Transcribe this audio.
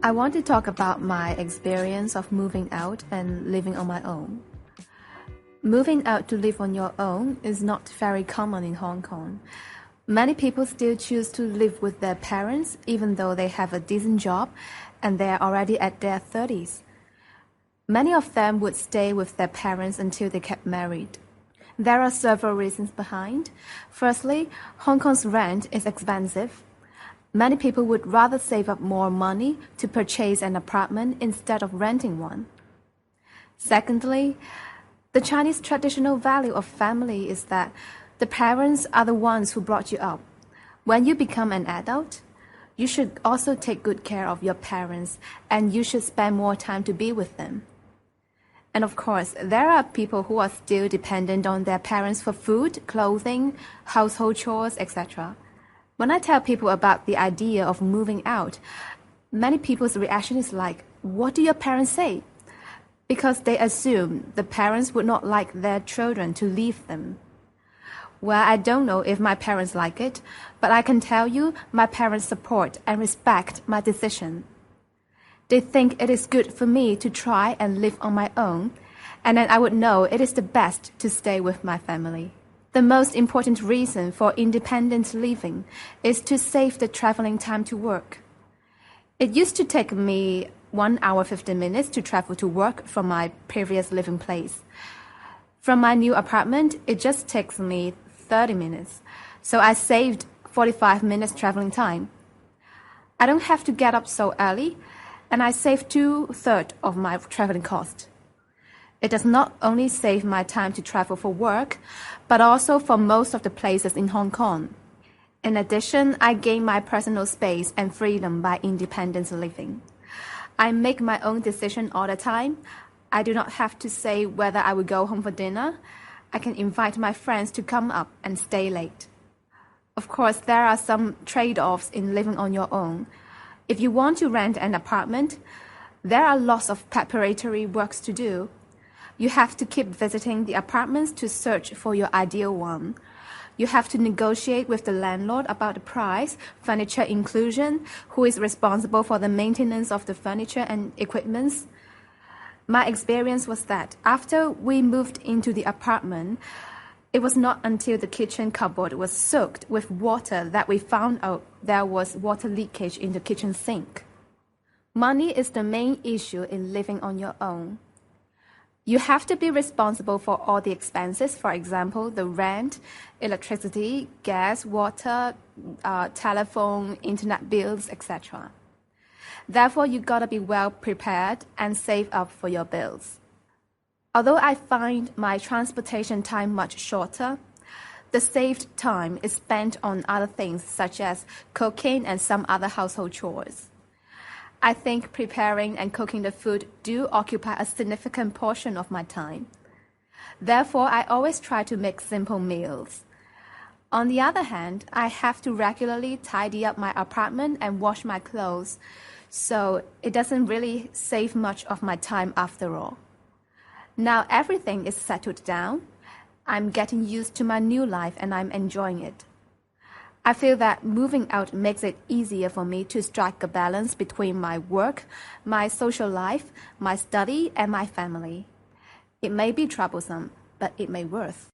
I want to talk about my experience of moving out and living on my own. Moving out to live on your own is not very common in Hong Kong. Many people still choose to live with their parents even though they have a decent job and they are already at their 30s. Many of them would stay with their parents until they get married. There are several reasons behind. Firstly, Hong Kong's rent is expensive. Many people would rather save up more money to purchase an apartment instead of renting one. Secondly, the Chinese traditional value of family is that the parents are the ones who brought you up. When you become an adult, you should also take good care of your parents and you should spend more time to be with them. And of course, there are people who are still dependent on their parents for food, clothing, household chores, etc. When I tell people about the idea of moving out, many people's reaction is like, what do your parents say? Because they assume the parents would not like their children to leave them. Well, I don't know if my parents like it, but I can tell you my parents support and respect my decision. They think it is good for me to try and live on my own, and then I would know it is the best to stay with my family. The most important reason for independent living is to save the traveling time to work. It used to take me 1 hour 15 minutes to travel to work from my previous living place. From my new apartment, it just takes me 30 minutes, so I saved 45 minutes traveling time. I don't have to get up so early, and I save 2/3 of my traveling cost. It does not only save my time to travel for work, but also for most of the places in Hong Kong. In addition, I gain my personal space and freedom by independent living. I make my own decision all the time. I do not have to say whether I will go home for dinner. I can invite my friends to come up and stay late. Of course, there are some trade-offs in living on your own. If you want to rent an apartment, there are lots of preparatory works to do. You have to keep visiting the apartments to search for your ideal one. You have to negotiate with the landlord about the price, furniture inclusion, who is responsible for the maintenance of the furniture and equipments. My experience was that after we moved into the apartment, it was not until the kitchen cupboard was soaked with water that we found out there was water leakage in the kitchen sink. Money is the main issue in living on your own. You have to be responsible for all the expenses, for example, the rent, electricity, gas, water, telephone, internet bills, etc. Therefore, you gotta be well prepared and save up for your bills. Although I find my transportation time much shorter, the saved time is spent on other things such as cooking and some other household chores. I think preparing and cooking the food do occupy a significant portion of my time. Therefore, I always try to make simple meals. On the other hand, I have to regularly tidy up my apartment and wash my clothes, so it doesn't really save much of my time after all. Now everything is settled down. I'm getting used to my new life and I'm enjoying it. I feel that moving out makes it easier for me to strike a balance between my work, my social life, my study, and my family. It may be troublesome, but it may worth.